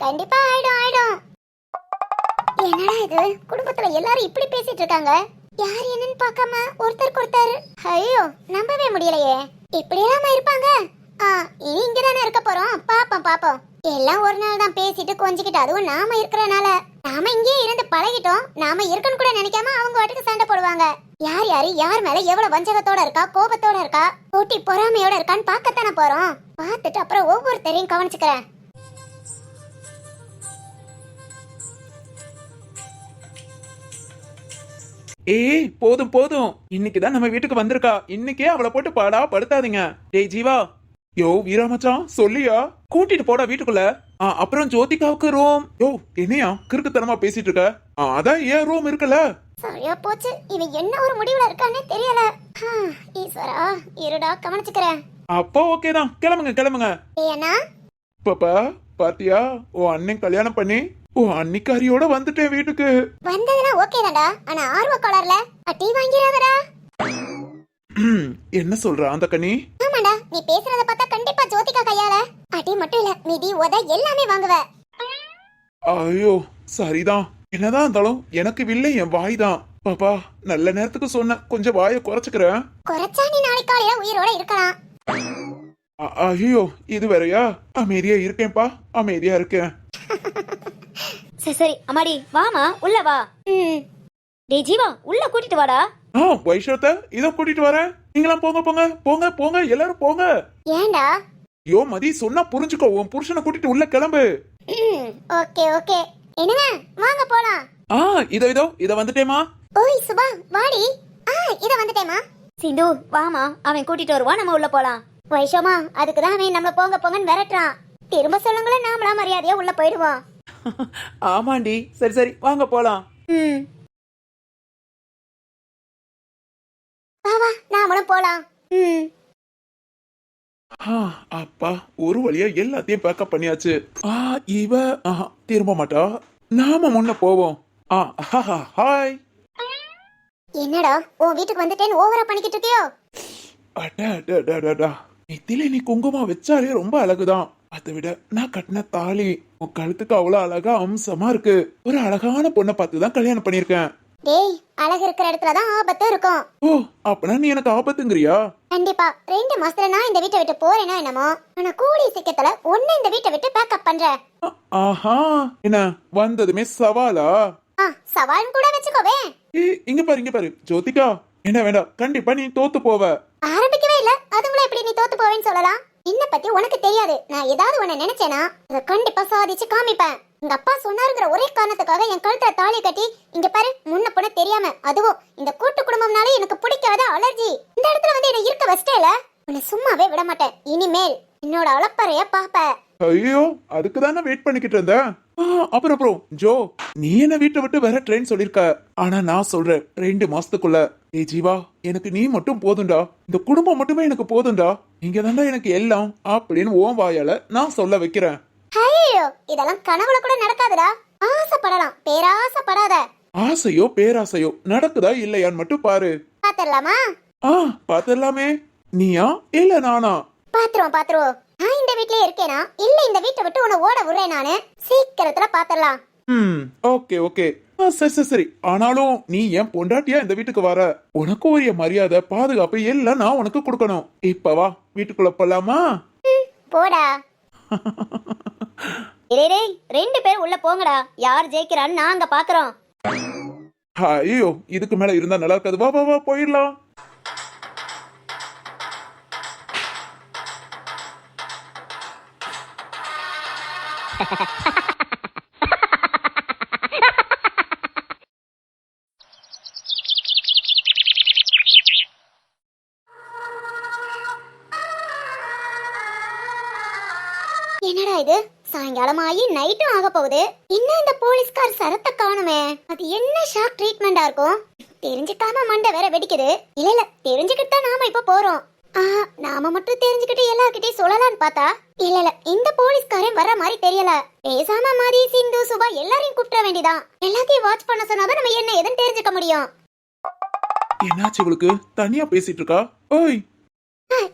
[SPEAKER 3] கண்டிப்பா ஆயிடும். என்னடா இது, குடும்பத்துல எல்லாரும் இப்படி பேசிட்டு இருக்காங்க. யார் என்னன்னு பார்க்காம ஒருத்தருக்கு ஒருத்தர். ஐயோ நம்பவே முடியலையே. இப்படி எல்லாம் இருப்பாங்க? இனி இங்கதானே இருக்க போறோம். பாப்போம். எல்லாம் ஒரு நாள் தான் பேசிட்டு கொஞ்சிக்கிட்டு, அதுவும் நாம இருக்கறனால. நாம இங்கே இருந்து பழகிட்டோம். நாம இருக்கன்னு கூட நினைக்காம அவங்க வாட்டுக்கு சண்டை போடுவாங்க. யார் மேல எவ்வளவு வஞ்சகத்தோட இருக்கா, கோபத்தோட இருக்கா, போட்டி பொறாமையோட இருக்கான்னு பார்க்கத்தானே போறோம். பார்த்துட்டு அப்புறம் ஒவ்வொருத்தரையும் கவனிச்சுக்கிறேன்.
[SPEAKER 5] ஏய் போதும், இன்னைக்குதான் நம்ம வீட்டுக்கு வந்திருக்கா. இன்னைக்கே அவளை போட்டு பாடா படுத்தாதீங்க. டேய் ஜீவா.
[SPEAKER 2] யோ வீரா மச்சான், சொல்லியா?
[SPEAKER 5] கூட்டிட்டு போடா வீட்டுக்குள்ள. அப்புறம் ஜோதிகாவுக்கு ரூம்.
[SPEAKER 2] யோ என்னையா கிறுக்குத்தனமா பேசிட்டு இருக்க? அதான் ஏன் ரூம் இருக்குல்ல.
[SPEAKER 3] சரியா போச்சு. இவன் என்ன ஒரு முடிவுல இருக்கானே தெரியல. ஈஸ்வரா இருடா கவனிச்சுக்கிறேன்.
[SPEAKER 5] அப்போ ஓகே தான், கிளம்புங்க.
[SPEAKER 3] ஏன்னா
[SPEAKER 2] பாப்பா பாத்தியா, உன் அண்ணன் கல்யாணம் பண்ணி உன் அன்னிக்காரியோட வந்துட்டேன் வீட்டுக்கு.
[SPEAKER 3] வந்ததுனா ஓகே தான்டா. ஆனா ஆர்வ கோளாறுல டீ வாங்கிராதடா.
[SPEAKER 2] என்ன சொல்ற அந்த கனி?
[SPEAKER 3] ஆமாடா, நீ பேசுறத பார்த்தா கண்டிப்பா ஜோதிகா கையால அடி மட்டும் இல்ல மிதி உத எல்லாமே வாங்குவ.
[SPEAKER 2] ஐயோ சரிதான். என்னதான் இருந்தாலும் எனக்கு வில்லை என் வாய் தான். பாப்பா நல்ல நேரத்துக்கு சொன்ன, கொஞ்சம் வாயை குறைச்சுக்கிறேன்.
[SPEAKER 3] குறைச்சா நீ நாளைக்கு காலையில உயிரோட இருக்கலாம்.
[SPEAKER 2] ஐயோ இது வேறயா? அமைதியா இருக்கேன்ப்பா, அமைதியா இருக்கேன்.
[SPEAKER 1] சரி அம்மாடி வாமா உள்ள வா. டேய் ஜீவா உள்ள கூட்டிட்டு வாடா.
[SPEAKER 2] வைஷத்தை இத கூட்டிட்டு வரேன். நீங்களாம் போங்க, எல்லாரும் போங்க.
[SPEAKER 3] ஏண்டா?
[SPEAKER 2] யோ மதி சொன்னா புரிஞ்சுக்கோ, உன் புருஷனை கூட்டிட்டு உள்ள கிளம்பு.
[SPEAKER 3] ஓகே என்னங்க வாங்க போலாம்.
[SPEAKER 5] இத வந்துட்டேமா.
[SPEAKER 3] ஓய் சுபா வாடி. இத வந்துட்டேமா.
[SPEAKER 1] சிந்து வாமா, அவன் கூட்டிட்டு வருவான், நம்ம உள்ள போலாம்.
[SPEAKER 3] வைஷோமா அதுக்குதான் அவன் நம்மள போங்கன்னு விரட்டுறான். திரும்ப சொல்லுங்களேன், நாமளா மரியாதையா உள்ள போயிடுவோம்.
[SPEAKER 5] ஆமாண்டி, சரி வாங்க போலாம்.
[SPEAKER 3] வா நாமளும் போலாம்.
[SPEAKER 2] அப்பா ஒரு வழியா எல்லாத்தையும் பேக்கப் பண்ணியாச்சு. இவ திரும்ப மாட்டா, நாம முன்ன போவோம். ஹாய்.
[SPEAKER 3] என்னடா உன் வீட்டுக்கு வந்துட்டேன்னு ஓவரா பண்ணிக்கிட்டு இருக்கியோ?
[SPEAKER 2] அடடடடடா, நெத்தில நீ குங்குமம் வச்சாலே ரொம்ப அழகுதான். அதை விட நான் கட்டின தாலி உன் கழுத்துக்கு அவ்வளவு அழகா அம்சமா இருக்கு. ஒரு அழகான பொண்ணை பார்த்து தான் கல்யாணம் பண்ணிருக்கேன்.
[SPEAKER 3] டேய் அழகு இருக்கிற இடத்துலதான் ஆபத்து இருக்கும்.
[SPEAKER 2] ஓ அப்பனா நீ எனக்கு ஆபத்துங்கிறியா?
[SPEAKER 3] கண்டிப்பா 2 மாசத்துல நான் இந்த வீட்டை விட்டு போறேனோ என்னமோ. ஆனா கூடிய சீக்கிரத்துல ஒன்னு இந்த வீட்டை விட்டு பேக்கப் பண்றேன்.
[SPEAKER 2] ஆஹா, என்ன வந்ததுமே சவாலா?
[SPEAKER 3] சவால்னு கூட வச்சுக்கோவே.
[SPEAKER 2] இங்க பாரு ஜோதிகா, என்ன வேண்டாம், கண்டிப்பா நீ தோத்து போவ.
[SPEAKER 3] ஆரம்பிக்கவே இல்ல, அதுக்குள்ள எப்படி நீ தோத்து போவேன்னு சொல்லலாம்? என்ன பத்தி உனக்கு தெரியாது. நான் ஏதாவது ஒண்ணு நினைச்சேனா அதை கண்டிப்பா சாதிச்சு காமிப்பேன். எங்க அப்பா சொன்னாருங்கிற ஒரே காரணத்துக்காக என் கழுத்துல தாலி கட்டி இங்க பாரு முன்ன பொண்ண தெரியாம, அதுவும் இந்த கூட்டு குடும்பம்னாலே எனக்கு பிடிக்காத அலர்ஜி. இந்த இடத்துல வந்து என்ன இருக்க வச்சிட்டேல, உன்னை சும்மாவே விட மாட்டேன். இனிமேல் என்னோட அளப்பறைய பாப்ப.
[SPEAKER 2] ஐயோ அதுக்கு தானே வெயிட் பண்ணிக்கிட்டு இருந்தேன். அப்புறம் ஜோ, நீ என்ன வீட்டை விட்டு வேற ட்ரெயின் சொல்லிருக்க. ஆனா நான் சொல்றேன் 2 மாசத்துக்குள்ள. ஏய் ஜீவா, எனக்கு நீ மட்டும் போதும்டா. இந்த குடும்பம் மட்டுமே எனக்கு போதும்டா. நீங்க தான்டா எனக்கு எல்லாம் அப்படின்னு ஓன் வாயால நான் சொல்ல வைக்கிறேன்.
[SPEAKER 3] ஐயோ இதெல்லாம் கனவுல கூட நடக்காதுடா. ஆசைப்படலாம், பேராசைப்படாத.
[SPEAKER 2] ஆசையோ பேராசையோ நடக்குதா இல்லையான்னு மட்டும் பாரு.
[SPEAKER 3] பாத்துடலாமா?
[SPEAKER 2] பாத்துடலாமே. நீயா இல்ல நானா?
[SPEAKER 3] பாத்துருவோம். நான் இந்த வீட்லயே இருக்கேனா இல்ல இந்த வீட்டை விட்டு உன்னை ஓட விடுறேன் நானு? சீக்கிரத்துல பாத்துடலாம்.
[SPEAKER 2] ஓகே சரி. ஆனாலும் நீ ஏன் பொண்டாட்டியா இந்த வீட்டுக்கு வர? உனக்கு ஒரு மரியாதை பாதுகாப்பு எல்லாம் நான் உனக்கு கொடுக்கணும். இப்ப வா வீட்டுக்குள்ள போலாமா?
[SPEAKER 3] போடா.
[SPEAKER 1] டேய் 2 பேர் உள்ள போங்கடா. யார் ஜெயிக்கிறான்னு நாங்க பாக்குறோம்.
[SPEAKER 2] ஐயோ இதுக்கு மேல இருந்தா நல்லா இருக்காது. வா போயிடலாம்.
[SPEAKER 3] என்னடா இது, சாயங்காலமாயி நைட்டும் ஆக போகுது. இன்னும் இந்த போலீஸ்கார் சரத்தை காணுமே. அது என்ன ஷாக் ட்ரீட்மெண்டா இருக்கும்? தெரிஞ்சுக்காம மண்டை வேற வெடிக்குது. இல்ல தெரிஞ்சுக்கிட்டு தான் நாம இப்ப போறோம். நாம மட்டும் தெரிஞ்சுக்கிட்டு எல்லார்கிட்டயும் சொல்லலாம்னு பார்த்தா இல்ல இந்த போலீஸ்காரன் வர்ற மாதிரி தெரியல. பேசாம மாதிரி சிந்து சுபா எல்லாரையும் கூப்பிட வேண்டியதான். எல்லாத்தையும் வாட்ச் பண்ண சொன்னாதான் நம்ம என்ன ஏதுன்னு தெரிஞ்சுக்க முடியும்.
[SPEAKER 2] என்னாச்சு இவளுக்கு? தனியா பேசிட்டு இருக்கா? ஓய்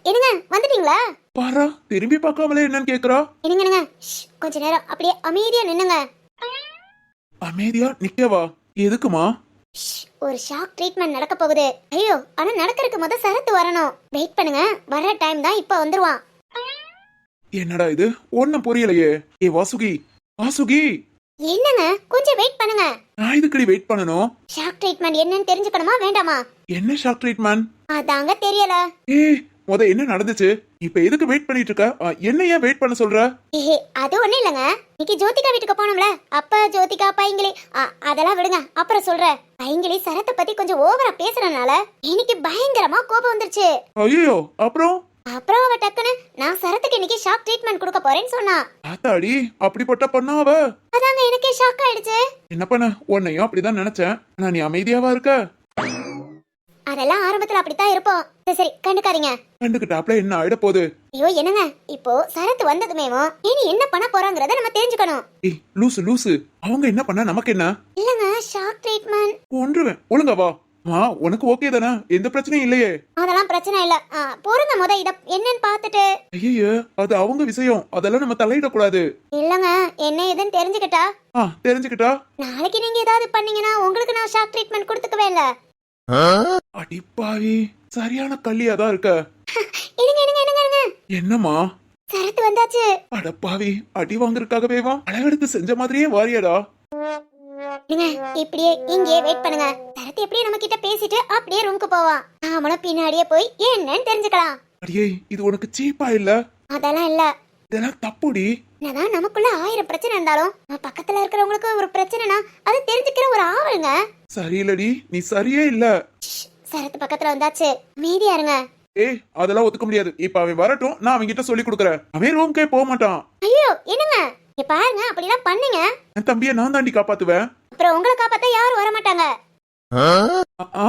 [SPEAKER 3] என்னங்க வந்துட்டீங்களா?
[SPEAKER 2] பாரா, திரும்பி பார்க்காமலே என்னன்னு கேக்குறா.
[SPEAKER 3] என்னங்க கொஞ்ச நேரம் அப்படியே அமைதியா நின்னுங்க.
[SPEAKER 2] அமைதியா நிக்கவா? எதுக்குமா?
[SPEAKER 3] ஒரு ஷாக் ட்ரீட்மெண்ட் நடக்க போகுது. ஐயோ, ஆனா நடக்கிறதுக்கு முத சரத்து வரணும். வெயிட் பண்ணுங்க, வர டைம் தான் இப்ப வந்துருவான்.
[SPEAKER 2] என்னடா இது? ஒண்ணும் புரியலையே. ஏ வாசுகி, வாசுகி,
[SPEAKER 3] என்னங்க கொஞ்சம் வெயிட் பண்ணுங்க.
[SPEAKER 2] நான் இதுக்கடி வெயிட் பண்ணணும்.
[SPEAKER 3] ஷாக் ட்ரீட்மெண்ட் என்னன்னு தெரிஞ்சுக்கணுமா வேண்டாமா?
[SPEAKER 2] என்ன ஷாக் ட்ரீட்மெண்ட்?
[SPEAKER 3] அதாங்க தெரியல.
[SPEAKER 2] முத என்ன நடந்துச்சு? இப்ப எதுக்கு வெயிட் பண்ணிட்டு இருக்க? என்ன ஏன் வெயிட் பண்ண சொல்ற?
[SPEAKER 3] அது ஒண்ணு இல்லங்க. இன்னைக்கு ஜோதிகா வீட்டுக்கு போனோம்ல, அப்ப ஜோதிகா பைங்கிலி அதெல்லாம் விடுங்க, அப்புறம் சொல்றேன். பைங்கிலி சரத்தை பத்தி கொஞ்சம் ஓவரா பேசுறதுனால இன்னைக்கு பயங்கரமா கோபம் வந்துருச்சு.
[SPEAKER 2] ஐயோ, அப்புறம்
[SPEAKER 3] அவ டக்குன்னு நான் சரத்துக்கு இன்னைக்கு ஷாக் ட்ரீட்மெண்ட் கொடுக்க போறேன்னு சொன்னா.
[SPEAKER 2] ஆத்தாடி, அப்படிப்பட்ட பண்ணா அவ?
[SPEAKER 3] அதாங்க எனக்கே ஷாக் ஆயிடுச்சு.
[SPEAKER 2] என்ன பண்ண? உன்னையும் அப்படிதான் நினைச்சேன். ஆனா நீ அமைதியாவா இருக்க?
[SPEAKER 3] அதெல்லாம் ஆரம்பத்துல அப்படித்தான் இருப்போம். சரி கண்டுக்காதீங்க.
[SPEAKER 2] கண்டுகிட்டாப்ல என்ன ஆயிட போகுது?
[SPEAKER 3] ஐயோ என்னங்க, இப்போ சரத்து வந்ததுமேவோ இனி என்ன பண்ண போறாங்கறத நம்ம தெரிஞ்சுக்கணும்.
[SPEAKER 2] ஏய் லூசு லூசு, அவங்க என்ன பண்ண நமக்கு என்ன?
[SPEAKER 3] இல்லங்க ஷாக் ட்ரீட்மெண்ட்
[SPEAKER 2] கொன்றுவேன். ஒழுங்கா வா. உனக்கு ஓகே தானே? எந்த பிரச்சனையும் இல்லையே?
[SPEAKER 3] அதெல்லாம் பிரச்சனை இல்ல. பொறுங்க முத இத என்னன்னு பாத்துட்டு.
[SPEAKER 2] ஐயோ, அது அவங்க விஷயம், அதெல்லாம் நம்ம தலையிட கூடாது.
[SPEAKER 3] இல்லங்க, என்ன ஏதுன்னு தெரிஞ்சுக்கிட்டா
[SPEAKER 2] தெரிஞ்சுக்கிட்டா
[SPEAKER 3] நாளைக்கு நீங்க ஏதாவது பண்ணீங்கன்னா உங்களுக்கு நான் ஷாக் ட்ரீட்மெண்ட் கொடுத்துக்கவே இல்ல.
[SPEAKER 2] அடிப்பாவி, சரியான கள்ளியாதான் இருக்க.
[SPEAKER 3] இருங்க இருங்க இருங்க இருங்க.
[SPEAKER 2] என்னம்மா?
[SPEAKER 3] சரத்து வந்தாச்சு.
[SPEAKER 2] அடப்பாவி, அடி வாங்குறதுக்காகவே வா? அழகெடுத்து செஞ்ச மாதிரியே வாரியடா.
[SPEAKER 3] இப்படியே இங்கேயே வெயிட் பண்ணுங்க. சரத்து எப்படியே நம்ம கிட்ட பேசிட்டு அப்படியே ரூமுக்கு போவான். நாமளும் பின்னாடியே போய் என்னன்னு தெரிஞ்சுக்கலாம்.
[SPEAKER 2] அடியே, இது உனக்கு சீப்பா இல்ல?
[SPEAKER 3] அதெல்லாம் இல்ல,
[SPEAKER 2] இதெல்லாம் தப்புடி.
[SPEAKER 3] என்னதான் நமக்குள்ள 1000 பிரச்சனை இருந்தாலும் பக்கத்துல இருக்கிறவங்களுக்கு ஒரு பிரச்சனைனா அது தெரிஞ்சுக்கிற ஒரு ஆவலுங்க.
[SPEAKER 2] சரியில்லடி, நீ சரியே இல்ல.
[SPEAKER 3] சரத்து பக்கத்துல வந்தாச்சு, மீதியா இருங்க.
[SPEAKER 2] அதெல்லாம் ஒத்துக்க முடியாது. இப்ப அவன் வரட்டும், நான் அவன்கிட்ட சொல்லி கொடுக்கறேன். அவன் ரூம்க்கே போக மாட்டான்.
[SPEAKER 3] ஐயோ என்னங்க பாருங்க, அப்படிலாம் பண்ணீங்க
[SPEAKER 2] என் தம்பியை நான் தாண்டி காப்பாத்துவேன்.
[SPEAKER 3] அப்புறம் உங்களை காப்பாத்த யாரும் வர மாட்டாங்க.
[SPEAKER 2] ஆ?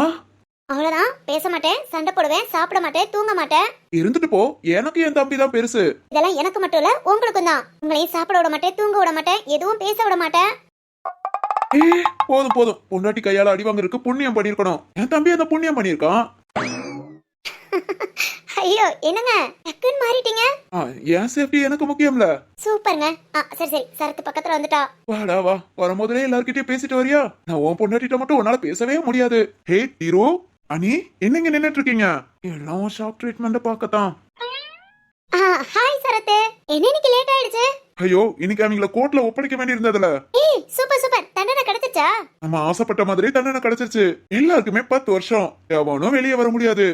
[SPEAKER 3] அவ்வளவுதான், பேச மாட்டேன், சண்டை போடுவேன், சாப்பிட மாட்டேன், தூங்க மாட்டேன்.
[SPEAKER 2] இருந்துட்டு போ. எனக்கு என் தம்பி தான் பெருசு.
[SPEAKER 3] இதெல்லாம் எனக்கு மட்டும் இல்ல, உங்களுக்கும் தான். உங்களையும் சாப்பிட விட மாட்டேன், தூங்க விட மாட்டேன், எதுவும் பேச விட மாட்டேன்.
[SPEAKER 2] போதும் போதும், பொண்டாட்டி கையால அடி வாங்குறதுக்கு புண்ணியம் பண்ணிருக்கணும். என் தம்பி அந்த புண்ணியம் பண்ணிருக்கான்.
[SPEAKER 3] ஐயோ என்னங்க டக்குன்னு மாறிட்டீங்க.
[SPEAKER 2] என் சேஃப்டி எனக்கு முக்கியம்ல.
[SPEAKER 3] சூப்பருங்க. சரி சரி, சரத்து பக்கத்துல வந்துட்டா.
[SPEAKER 2] வாடா வா. வரும்போதே எல்லார்கிட்டயும் பேசிட்டு வரியா? நான் உன் பொண்டாட்டிட்ட மட்டும் உன்னால பேசவே முடியாது. ஹே தீரு, அனி, என்னங்க நின்னுட்டு இருக்கீங்க? எல்லாம் ஷாக் ட்ரீட்மெண்ட் பார்க்கத்தான்.
[SPEAKER 3] ஹாய் சரத்து, என்ன இன்னைக்கு லேட் ஆயிடுச்சு?
[SPEAKER 2] ஐயோ, இன்னைக்கு அவங்கள கோர்ட்ல ஒப்படைக்க வேண்டி இருந்ததுல.
[SPEAKER 3] சூப்பர் சூப்பர், தண்டனை கிடைச்சிச்சா?
[SPEAKER 2] நம்ம ஆசைப்பட்ட மாதிரி தண்டனை கிடைச்சிருச்சு. எல்லாருக்குமே 10 வருஷம். எவனும் வெளியே வர முடியாது.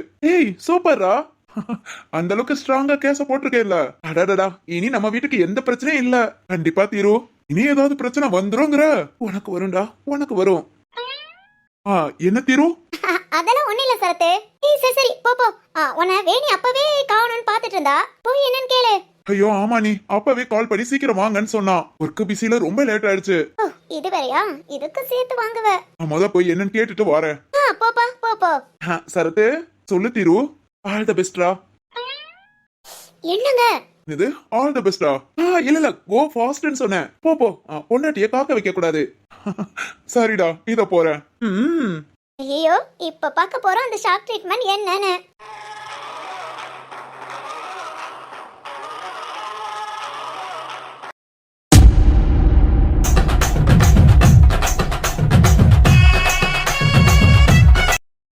[SPEAKER 2] சூப்பர்ரா. அந்த அளவுக்கு ஸ்ட்ராங்கா கேஸ போட்டிருக்கேன்ல. அடடடா, இனி நம்ம வீட்டுக்கு எந்த பிரச்சனையும் இல்ல. கண்டிப்பா தீரு. இனி ஏதாவது பிரச்சனை வந்துருங்கிற? உனக்கு வரும்டா, உனக்கு வரும். என்ன தீரு?
[SPEAKER 3] அதெல்லாம் ஒண்ணு இல்ல சரத்து. சரி சரி போ போ. உன்னை வேணி அப்பவே காணணும்னு பாத்துட்டு இருந்தா, போய் என்னன்னு கேளு.
[SPEAKER 2] ஐயோ ஆமா, நீ அப்பவே கால் பண்ணி சீக்கிரம் வாங்கன்னு சொன்னா. ஒர்க் பிஸில ரொம்ப லேட் ஆயிடுச்சு.
[SPEAKER 3] இது வேறையா? இதுக்கு சேர்த்து வாங்குவ.
[SPEAKER 2] நான் முத போய் என்னன்னு கேட்டுட்டு வரேன்.
[SPEAKER 3] போப்பா போ போ.
[SPEAKER 2] சரத்து, சொல்லு தீரு. ஆல் தி பெஸ்ட்ரா.
[SPEAKER 3] என்னங்க
[SPEAKER 2] இது ஆல் தி பெஸ்டா? இல்ல கோ ஃபாஸ்ட்னு சொன்னேன். போ போ. பொண்டாட்டிய காக்க வைக்க கூடாது. சரிடா, இத போறேன்.
[SPEAKER 3] ஐயோ இப்ப பார்க்க போறோம் அந்த ஷாக் ட்ரீட்மெண்ட் என்னன்னு.